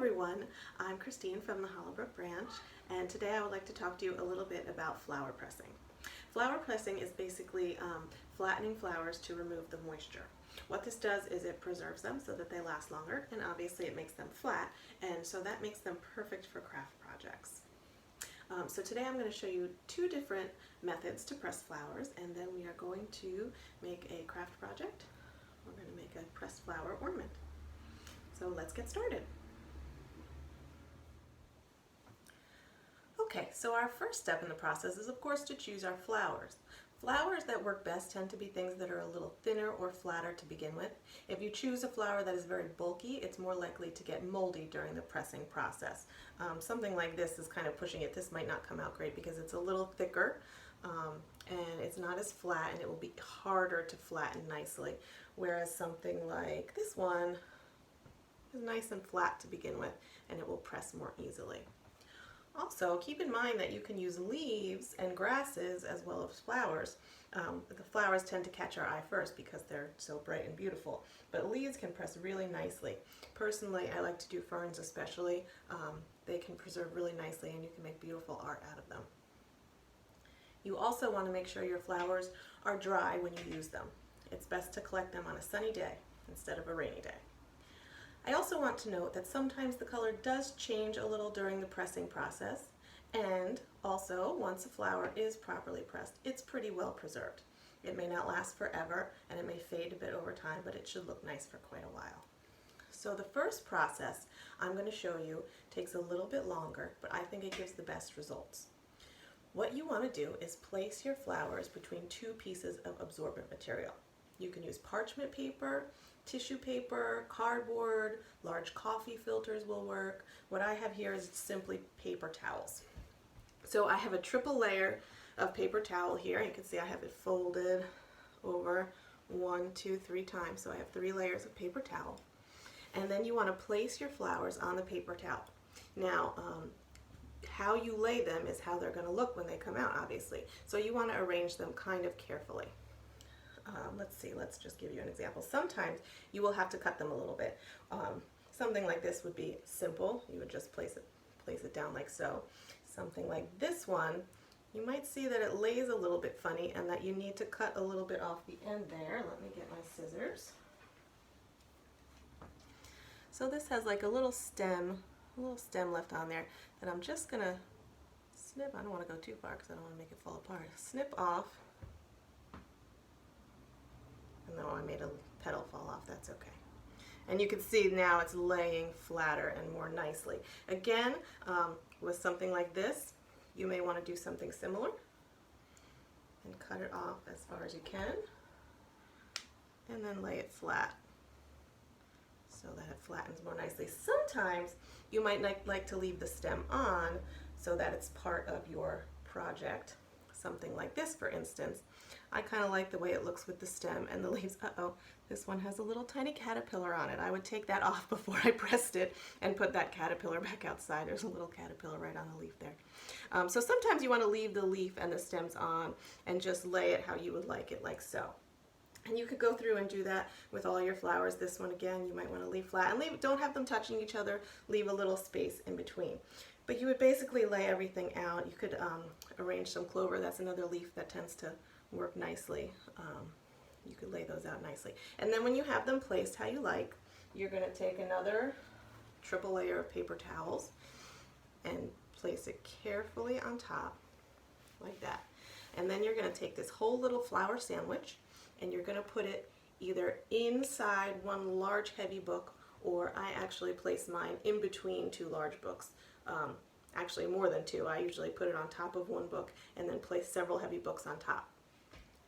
everyone, I'm Christine from the Hollowbrook Branch, and today I would like to talk to you a little bit about flower pressing. Flower pressing is basically flattening flowers to remove the moisture. What this does is it preserves them so that they last longer, and obviously it makes them flat, and so that makes them perfect for craft projects. So today I'm going to show you two different methods to press flowers, and then we are going to make a craft project. We're going to make a pressed flower ornament. So let's get started. Okay, so our first step in the process is of course to choose our flowers. Flowers that work best tend to be things that are a little thinner or flatter to begin with. If you choose a flower that is very bulky, it's more likely to get moldy during the pressing process. Something like this is kind of pushing it. This might not come out great because it's a little thicker and it's not as flat, and it will be harder to flatten nicely. Whereas something like this one is nice and flat to begin with, and it will press more easily. Also, keep in mind that you can use leaves and grasses as well as flowers. The flowers tend to catch our eye first because they're so bright and beautiful, but leaves can press really nicely. Personally, I like to do ferns especially. They can preserve really nicely and you can make beautiful art out of them. You also want to make sure your flowers are dry when you use them. It's best to collect them on a sunny day instead of a rainy day. I also want to note that sometimes the color does change a little during the pressing process, and also once a flower is properly pressed, it's pretty well preserved. It may not last forever and it may fade a bit over time, but it should look nice for quite a while. So the first process I'm going to show you takes a little bit longer, but I think it gives the best results. What you want to do is place your flowers between two pieces of absorbent material. You can use parchment paper, tissue paper, cardboard, large coffee filters will work. What I have here is simply paper towels. So I have a triple layer of paper towel here. You can see I have it folded over 1, 2, 3 times. So I have 3 layers of paper towel. And then you want to place your flowers on the paper towel. Now, how you lay them is how they're going to look when they come out, obviously. So you want to arrange them kind of carefully. Let's see, let's just give you an example. Sometimes you will have to cut them a little bit. Something like this would be simple. You would just place it down like so. Something like this one, you might see that it lays a little bit funny and that you need to cut a little bit off the end there. Let me get my scissors. So this has like a little stem left on there that I'm just gonna snip. I don't want to go too far because I don't want to make it fall apart. Snip off. No, I made a petal fall off, that's okay. And you can see now it's laying flatter and more nicely. Again, with something like this, you may want to do something similar and cut it off as far as you can and then lay it flat so that it flattens more nicely. Sometimes you might like to leave the stem on so that it's part of your project. Something like this, for instance. I kind of like the way it looks with the stem and the leaves. Uh-oh, this one has a little tiny caterpillar on it. I would take that off before I pressed it and put that caterpillar back outside. There's a little caterpillar right on the leaf there. So sometimes you want to leave the leaf and the stems on and just lay it how you would like it, like so. And you could go through and do that with all your flowers. This one again, you might want to leave flat and don't have them touching each other. Leave a little space in between. But you would basically lay everything out. You could arrange some clover. That's another leaf that tends to work nicely. You could lay those out nicely. And then when you have them placed how you like, you're going to take another triple layer of paper towels and place it carefully on top like that. And then you're going to take this whole little flower sandwich and you're going to put it either inside one large heavy book, or I actually place mine in between 2 large books. Actually more than 2. I usually put it on top of one book and then place several heavy books on top.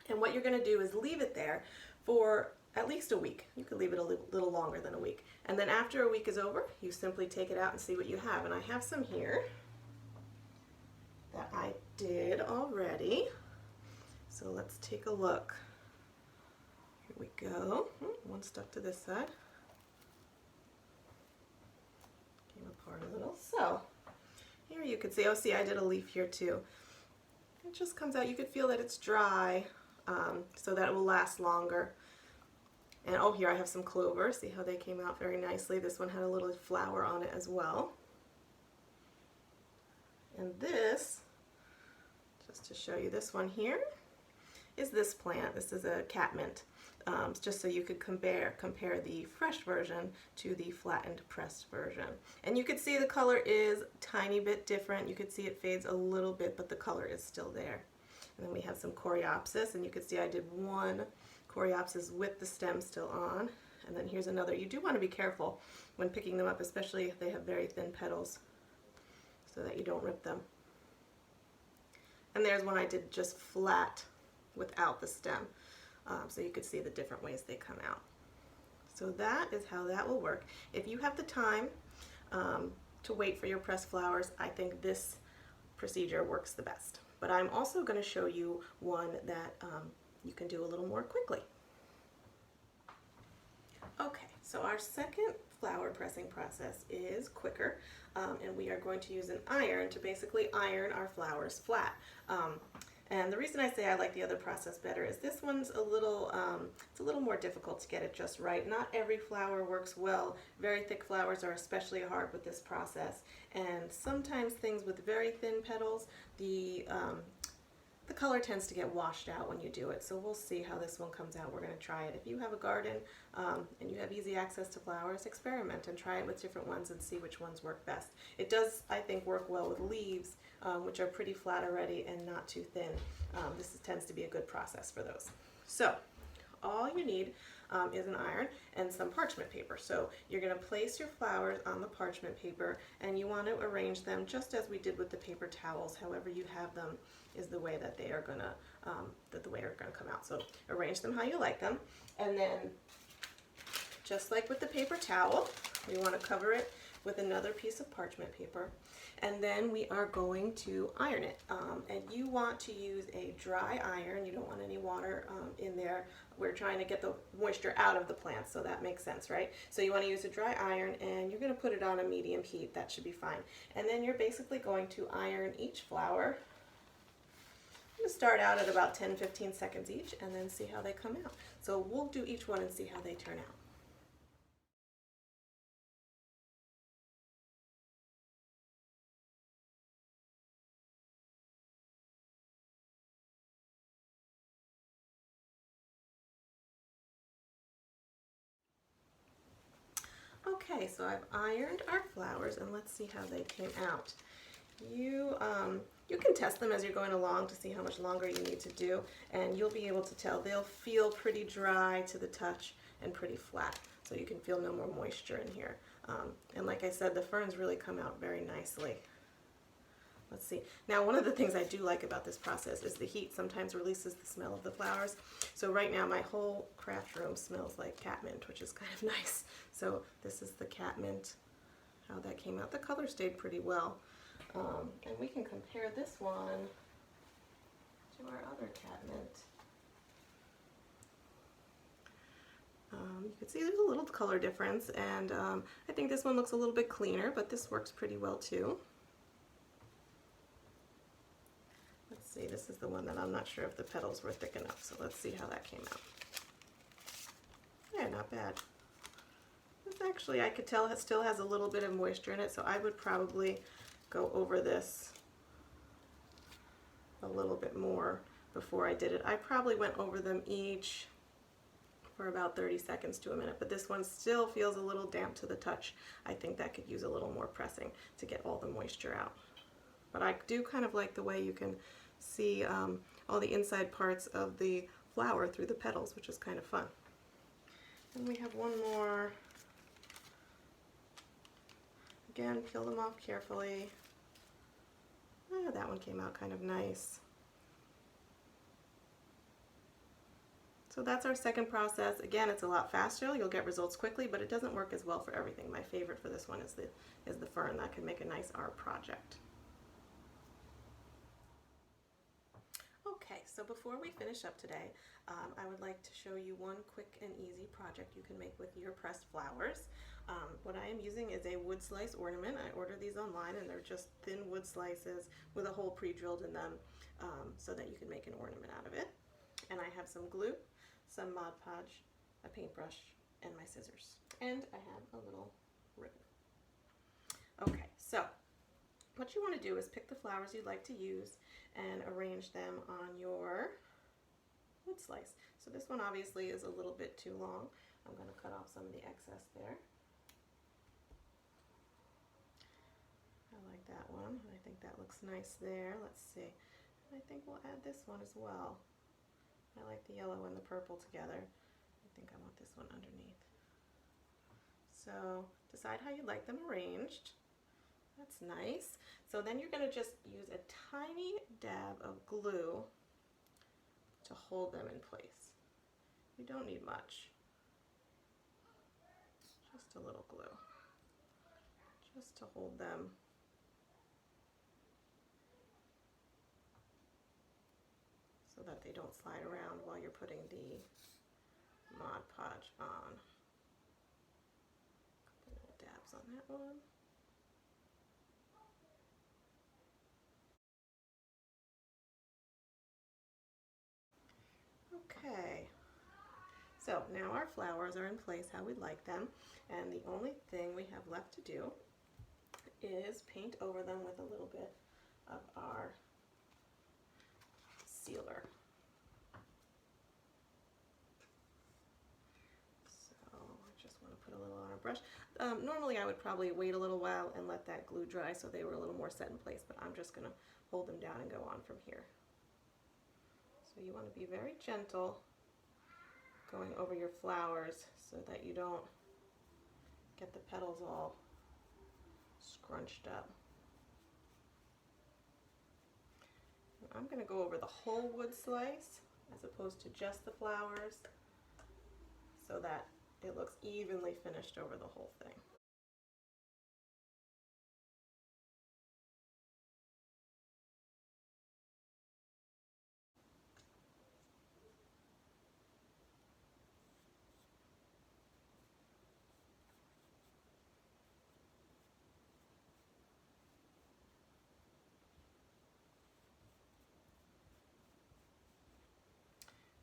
And what you're going to do is leave it there for at least a week. You could leave it a little longer than a week. And then after a week is over, you simply take it out and see what you have. And I have some here that I did already. So let's take a look. Here we go. One stuck to this side. Came apart a little. So here you can see, oh see, I did a leaf here too. It just comes out. You could feel that it's dry so that it will last longer. And oh, here I have some clover. See how they came out very nicely. This one had a little flower on it as well. And this, just to show you this one here, is this plant. This is a catmint. Just so you could compare the fresh version to the flattened pressed version. And you could see the color is a tiny bit different. You could see it fades a little bit, but the color is still there. And then we have some coreopsis, and you could see I did one coreopsis with the stem still on. And then here's another. You do want to be careful when picking them up, especially if they have very thin petals, so that you don't rip them. And there's one I did just flat without the stem. So you could see the different ways they come out. So that is how that will work. If you have the time to wait for your pressed flowers, I think this procedure works the best. But I'm also going to show you one that you can do a little more quickly. Okay, so our second flower pressing process is quicker, and we are going to use an iron to basically iron our flowers flat. And the reason I say I like the other process better is this one's a little, it's a little more difficult to get it just right. Not every flower works well. Very thick flowers are especially hard with this process. And sometimes things with very thin petals, the color tends to get washed out when you do it. So we'll see how this one comes out. We're going to try it. If you have a garden and you have easy access to flowers, experiment and try it with different ones and see which ones work best. It does, I think, work well with leaves, which are pretty flat already and not too thin. This tends to be a good process for those. So all you need is an iron and some parchment paper. So you're going to place your flowers on the parchment paper, and you want to arrange them just as we did with the paper towels. However you have them is the way that they are going to come out. So arrange them how you like them, and then just like with the paper towel, we want to cover it with another piece of parchment paper, and then we are going to iron it. And you want to use a dry iron. You don't want any water in there. We're trying to get the moisture out of the plant, so that makes sense, right? So you want to use a dry iron, and you're going to put it on a medium heat. That should be fine. And then you're basically going to iron each flower. I'm going to start out at about 10-15 seconds each, and then see how they come out. So we'll do each one and see how they turn out. Okay, so I've ironed our flowers, and let's see how they came out. You can test them as you're going along to see how much longer you need to do, and you'll be able to tell. They'll feel pretty dry to the touch and pretty flat, so you can feel no more moisture in here. And like I said, the ferns really come out very nicely. Let's see. Now, one of the things I do like about this process is the heat sometimes releases the smell of the flowers. So right now my whole craft room smells like catmint, which is kind of nice. So this is the catmint, how that came out. The color stayed pretty well. And we can compare this one to our other catmint. You can see there's a little color difference, and I think this one looks a little bit cleaner, but this works pretty well too. Let's see, this is the one that I'm not sure if the petals were thick enough, so let's see how that came out. Yeah, not bad. This actually, I could tell it still has a little bit of moisture in it, so I would probably go over this a little bit more before I did it. I probably went over them each for about 30 seconds to a minute, but this one still feels a little damp to the touch. I think that could use a little more pressing to get all the moisture out. But I do kind of like the way you can see all the inside parts of the flower through the petals, which is kind of fun. And we have one more. Again, peel them off carefully. Ah, that one came out kind of nice. So that's our second process. Again, it's a lot faster. You'll get results quickly, but it doesn't work as well for everything. My favorite for this one is the fern. That can make a nice art project. Okay, so before we finish up today, I would like to show you one quick and easy project you can make with your pressed flowers. What I am using is a wood slice ornament. I ordered these online, and they're just thin wood slices with a hole pre-drilled in them so that you can make an ornament out of it. And I have some glue, some Mod Podge a paintbrush, and my scissors. And I have a little ribbon. Okay, so what you want to do is pick the flowers you'd like to use and arrange them on your wood slice. So this one obviously is a little bit too long. I'm going to cut off some of the excess there. I like that one. I think that looks nice there. Let's see. I think we'll add this one as well. I like the yellow and the purple together. I think I want this one underneath. So decide how you like them arranged. That's nice. So then you're going to just use a tiny dab of glue to hold them in place. You don't need much. Just a little glue. Just to hold them so that they don't slide around while you're putting the Mod Podge on. Couple little dabs on that one. Okay, so now our flowers are in place how we'd like them, and the only thing we have left to do is paint over them with a little bit of our sealer. So I just want to put a little on a brush. Normally I would probably wait a little while and let that glue dry so they were a little more set in place, but I'm just going to hold them down and go on from here. So you want to be very gentle going over your flowers so that you don't get the petals all scrunched up. I'm going to go over the whole wood slice as opposed to just the flowers so that it looks evenly finished over the whole thing.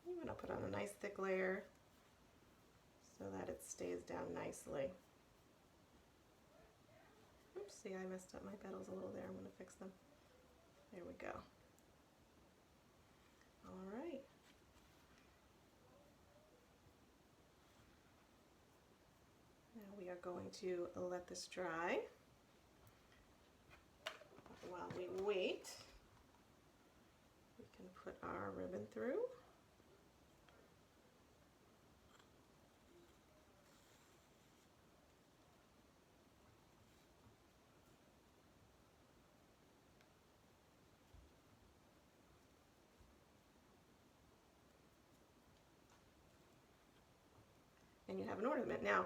I'm going to put on a nice thick layer so that it stays down nicely. Oops, see, I messed up my petals a little there. I'm going to fix them. There we go. All right. Now we are going to let this dry. While we wait, we can put our ribbon through. And you have an ornament. Now,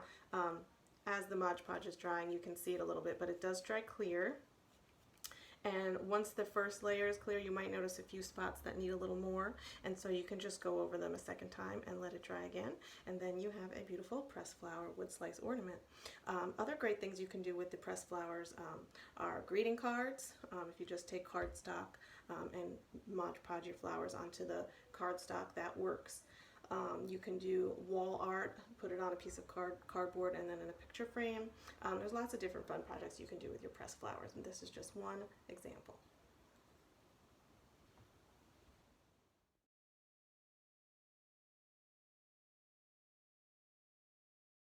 as the Mod Podge is drying, you can see it a little bit, but it does dry clear. And once the first layer is clear, you might notice a few spots that need a little more, and so you can just go over them a second time and let it dry again, and then you have a beautiful pressed flower wood slice ornament. Other great things you can do with the pressed flowers are greeting cards. If you just take cardstock and Mod Podge your flowers onto the cardstock, that works. You can do wall art, put it on a piece of cardboard and then in a picture frame. There's lots of different fun projects you can do with your pressed flowers, and this is just one example.